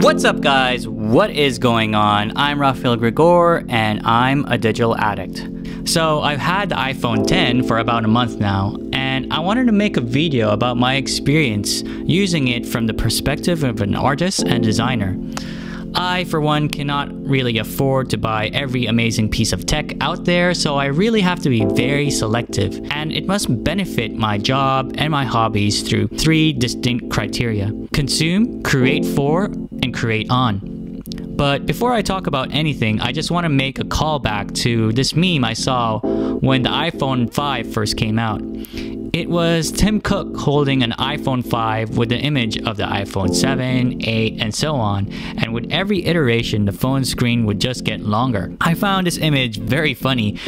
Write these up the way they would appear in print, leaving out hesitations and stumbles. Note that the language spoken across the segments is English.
What's up guys, what is going on? I'm Rafael Gregor and I'm a digital addict. So I've had the iPhone 10 for about a month now, and I wanted to make a video about my experience using it from the perspective of an artist and designer. I, for one, cannot really afford to buy every amazing piece of tech out there, so I really have to be very selective, and it must benefit my job and my hobbies through three distinct criteria: consume, create for, and create on. But before I talk about anything, I just want to make a callback to this meme I saw when the iPhone 5 first came out. It was Tim Cook holding an iPhone 5 with the image of the iPhone 7, 8, and so on, and with every iteration the phone screen would just get longer. I found this image very funny,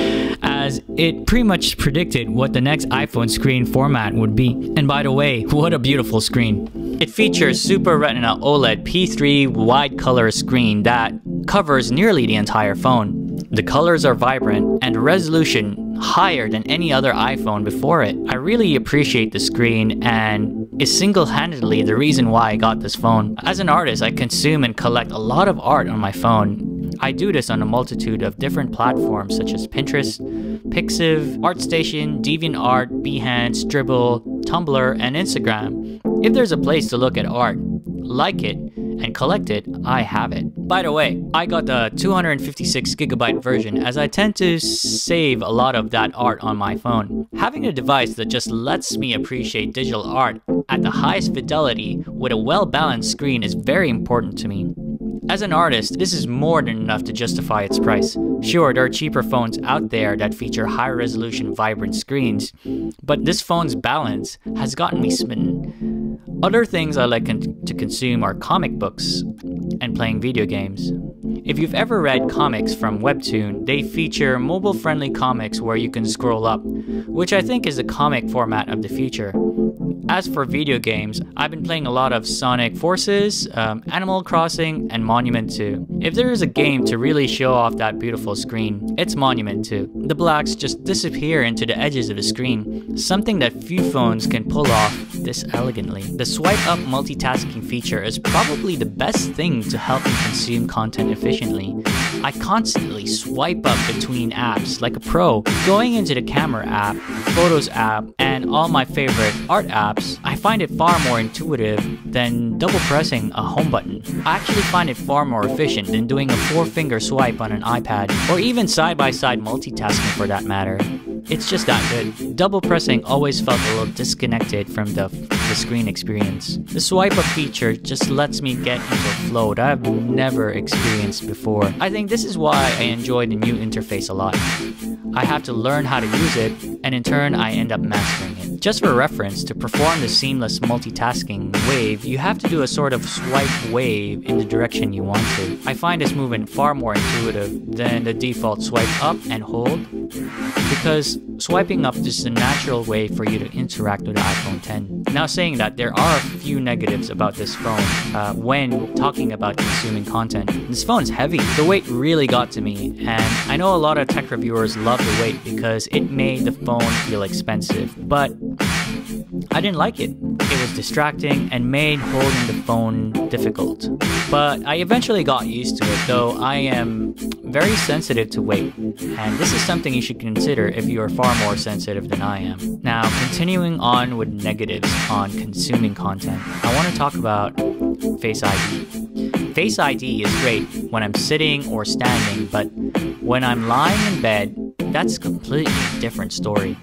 as it pretty much predicted what the next iPhone screen format would be. And by the way, what a beautiful screen. It features Super Retina OLED P3 wide color screen that covers nearly the entire phone. The colors are vibrant and the resolution higher than any other iPhone before it. I really appreciate the screen, and is single-handedly the reason why I got this phone. As an artist, I consume and collect a lot of art on my phone. I do this on a multitude of different platforms such as Pinterest, Pixiv, ArtStation, DeviantArt, Behance, Dribbble, Tumblr, and Instagram. If there's a place to look at art, like it, and collect it, I have it. By the way, I got the 256GB version, as I tend to save a lot of that art on my phone. Having a device that just lets me appreciate digital art at the highest fidelity with a well-balanced screen is very important to me. As an artist, this is more than enough to justify its price. Sure, there are cheaper phones out there that feature high-resolution, vibrant screens, but this phone's balance has gotten me smitten. Other things I like to consume are comic books and playing video games. If you've ever read comics from Webtoon, they feature mobile-friendly comics where you can scroll up, which I think is the comic format of the future. As for video games, I've been playing a lot of Sonic Forces, Animal Crossing, and Monument 2. If there is a game to really show off that beautiful screen, it's Monument 2. The blacks just disappear into the edges of the screen, something that few phones can pull off this elegantly. The swipe up multitasking feature is probably the best thing to help me consume content efficiently. I constantly swipe up between apps like a pro, going into the camera app, photos app, and all my favorite art apps. I find it far more intuitive than double pressing a home button. I actually find it far more efficient than doing a 4-finger swipe on an iPad, or even side-by-side multitasking for that matter. It's just that good. Double pressing always felt a little disconnected from the screen experience. The swipe up feature just lets me get into a flow that I've never experienced before. I think this is why I enjoy the new interface a lot. I have to learn how to use it, and in turn I end up mastering it. Just for reference, to perform the seamless multitasking wave, you have to do a sort of swipe wave in the direction you want to. I find this movement far more intuitive than the default swipe up and hold, because swiping up is the natural way for you to interact with the iPhone 10. Now, saying that, there are a few negatives about this phone when talking about consuming content. This phone's heavy. The weight really got to me, and I know a lot of tech reviewers love the weight because it made the phone feel expensive, but I didn't like it. It was distracting and made holding the phone difficult. But I eventually got used to it, though I am very sensitive to weight, and this is something you should consider if you are far more sensitive than I am. Now, continuing on with negatives on consuming content, I want to talk about Face ID. Face ID is great when I'm sitting or standing, but when I'm lying in bed, that's a completely different story.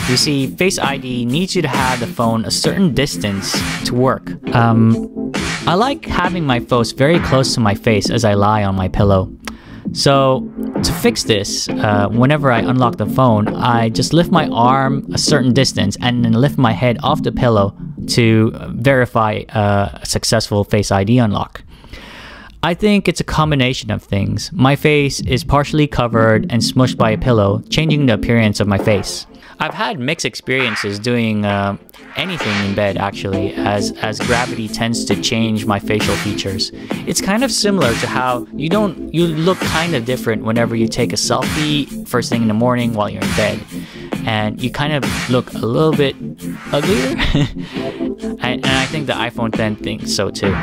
You see, Face ID needs you to have the phone a certain distance to work. I like having my phone very close to my face as I lie on my pillow. So to fix this, whenever I unlock the phone, I just lift my arm a certain distance and then lift my head off the pillow to verify a successful Face ID unlock. I think it's a combination of things. My face is partially covered and smushed by a pillow, changing the appearance of my face. I've had mixed experiences doing anything in bed, actually, as gravity tends to change my facial features. It's kind of similar to how you look kind of different whenever you take a selfie first thing in the morning while you're in bed, and you kind of look a little bit uglier. And I think the iPhone 10 thinks so too.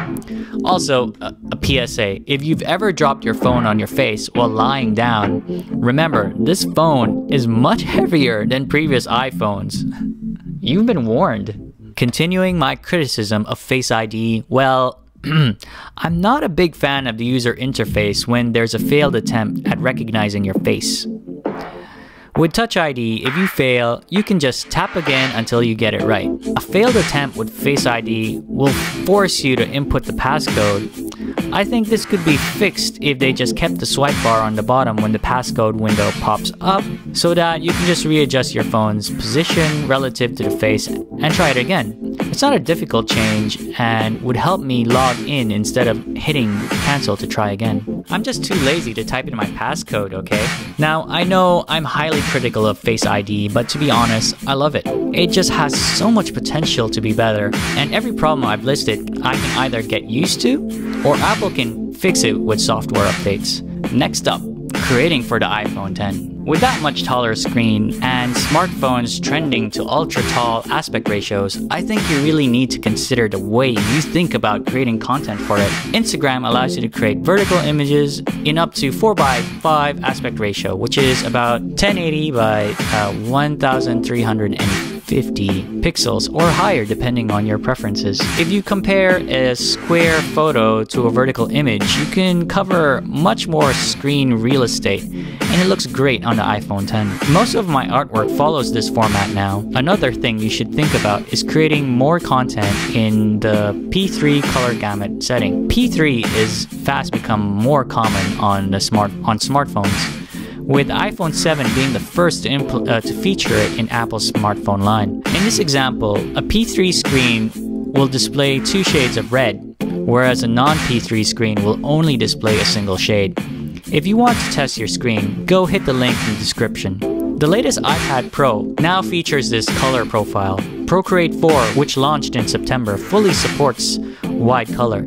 Also, a PSA, if you've ever dropped your phone on your face while lying down, remember, this phone is much heavier than previous iPhones. You've been warned. Continuing my criticism of Face ID, well, I'm not a big fan of the user interface when there's a failed attempt at recognizing your face. With Touch ID, if you fail, you can just tap again until you get it right. A failed attempt with Face ID will force you to input the passcode. I think this could be fixed if they just kept the swipe bar on the bottom when the passcode window pops up, so that you can just readjust your phone's position relative to the face and try it again. It's not a difficult change and would help me log in instead of hitting cancel to try again. I'm just too lazy to type in my passcode, okay? Now, I know I'm highly critical of Face ID, but to be honest, I love it. It just has so much potential to be better, and every problem I've listed, I can either get used to, or Apple can fix it with software updates. Next up, creating for the iPhone X. With that much taller screen and smartphones trending to ultra-tall aspect ratios, I think you really need to consider the way you think about creating content for it. Instagram allows you to create vertical images in up to 4:5 aspect ratio, which is about 1080 by 1350 pixels or higher depending on your preferences. If you compare a square photo to a vertical image, you can cover much more screen real estate, and it looks great on the iPhone X. Most of my artwork follows this format now. Another thing you should think about is creating more content in the P3 Color Gamut setting. P3 is fast become more common on smartphones, with iPhone 7 being the first to feature it in Apple's smartphone line. In this example, a P3 screen will display 2 shades of red, whereas a non-P3 screen will only display a single shade. If you want to test your screen, go hit the link in the description. The latest iPad Pro now features this color profile. Procreate 4, which launched in September, fully supports wide color.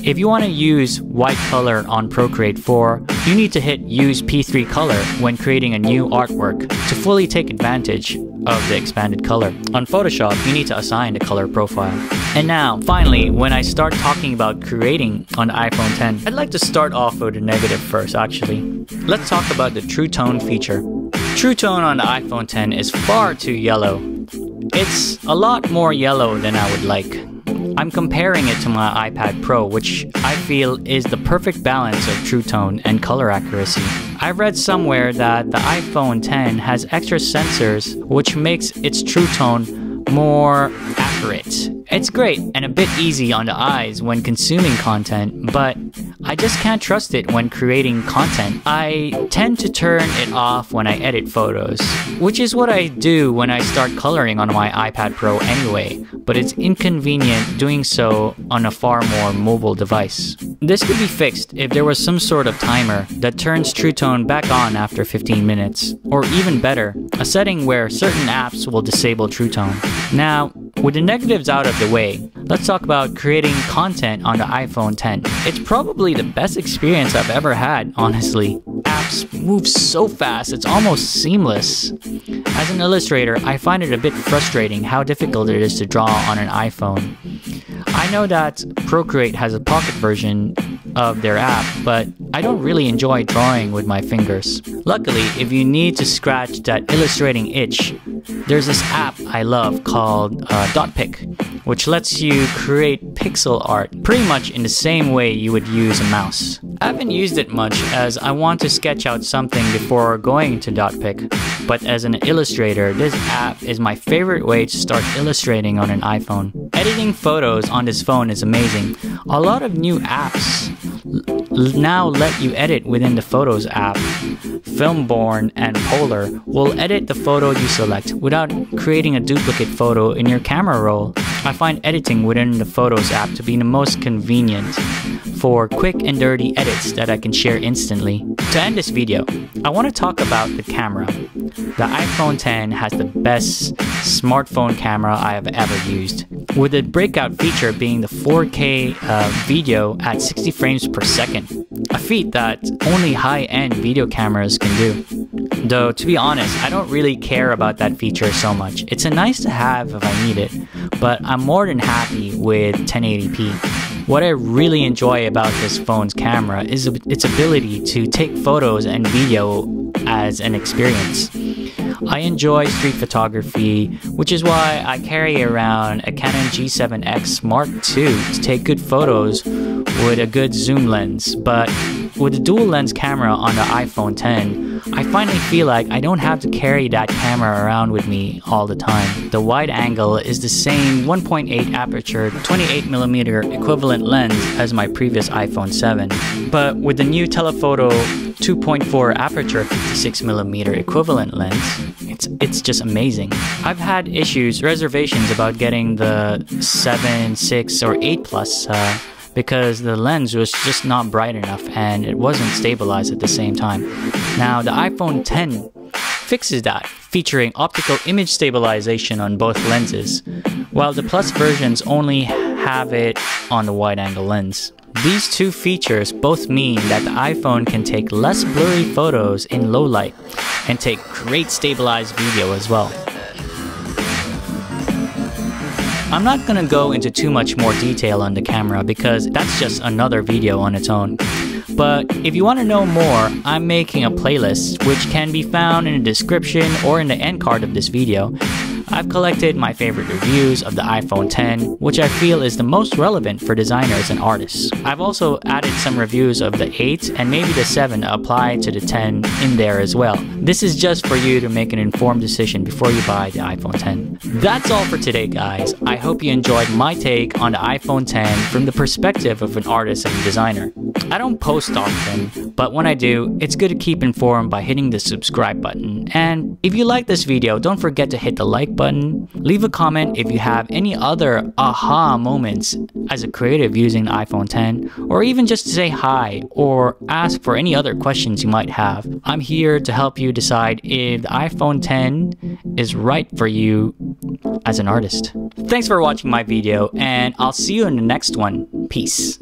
If you want to use wide color on Procreate 4, you need to hit Use P3 Color when creating a new artwork to fully take advantage of the expanded color. On Photoshop, you need to assign the color profile. And now, finally, when I start talking about creating on the iPhone X, I'd like to start off with the negative first, actually. Let's talk about the True Tone feature. True Tone on the iPhone X is far too yellow. It's a lot more yellow than I would like. I'm comparing it to my iPad Pro, which I feel is the perfect balance of true tone and color accuracy. I've read somewhere that the iPhone X has extra sensors, which makes its true tone more accurate. It's great and a bit easy on the eyes when consuming content, but I just can't trust it when creating content. I tend to turn it off when I edit photos, which is what I do when I start coloring on my iPad Pro anyway, but it's inconvenient doing so on a far more mobile device. This could be fixed if there was some sort of timer that turns True Tone back on after 15 minutes, or even better, a setting where certain apps will disable True Tone. Now, with the negatives out of the way, let's talk about creating content on the iPhone X. It's probably the best experience I've ever had, honestly. Apps move so fast, it's almost seamless. As an illustrator, I find it a bit frustrating how difficult it is to draw on an iPhone. I know that Procreate has a pocket version of their app, but I don't really enjoy drawing with my fingers. Luckily, if you need to scratch that illustrating itch, there's this app I love called .pic, which lets you create pixel art pretty much in the same way you would use a mouse. I haven't used it much as I want to sketch out something before going to .pic, but as an illustrator, this app is my favorite way to start illustrating on an iPhone. Editing photos on this phone is amazing. A lot of new apps now let you edit within the Photos app. Filmborn and Polar will edit the photo you select without creating a duplicate photo in your camera roll. I find editing within the Photos app to be the most convenient for quick and dirty edits that I can share instantly. To end this video, I want to talk about the camera. The iPhone X has the best smartphone camera I have ever used, with the breakout feature being the 4K video at 60 frames per second, a feat that only high-end video cameras can do. Though, to be honest, I don't really care about that feature so much. It's a nice to have if I need it, but I'm more than happy with 1080p. What I really enjoy about this phone's camera is its ability to take photos and video as an experience. I enjoy street photography, which is why I carry around a Canon G7X Mark II to take good photos with a good zoom lens. But with the dual lens camera on the iPhone X, I finally feel like I don't have to carry that camera around with me all the time. The wide angle is the same 1.8 aperture 28mm equivalent lens as my previous iPhone 7, but with the new telephoto 2.4 aperture 56mm equivalent lens, it's just amazing. I've had reservations about getting the 7, 6, or 8 Plus because the lens was just not bright enough and it wasn't stabilized at the same time. Now the iPhone X fixes that, featuring optical image stabilization on both lenses, while the Plus versions only have it on the wide-angle lens. These two features both mean that the iPhone can take less blurry photos in low light and take great stabilized video as well. I'm not gonna go into too much more detail on the camera because that's just another video on its own. But if you want to know more, I'm making a playlist which can be found in the description or in the end card of this video. I've collected my favorite reviews of the iPhone X, which I feel is the most relevant for designers and artists. I've also added some reviews of the 8 and maybe the 7 to apply to the 10 in there as well. This is just for you to make an informed decision before you buy the iPhone X. That's all for today, guys. I hope you enjoyed my take on the iPhone X from the perspective of an artist and designer. I don't post often, but when I do, it's good to keep informed by hitting the subscribe button. And if you like this video, don't forget to hit the like button. Leave a comment if you have any other aha moments as a creative using the iPhone X, or even just to say hi or ask for any other questions you might have. I'm here to help you decide if the iPhone X is right for you as an artist. Thanks for watching my video, and I'll see you in the next one. Peace.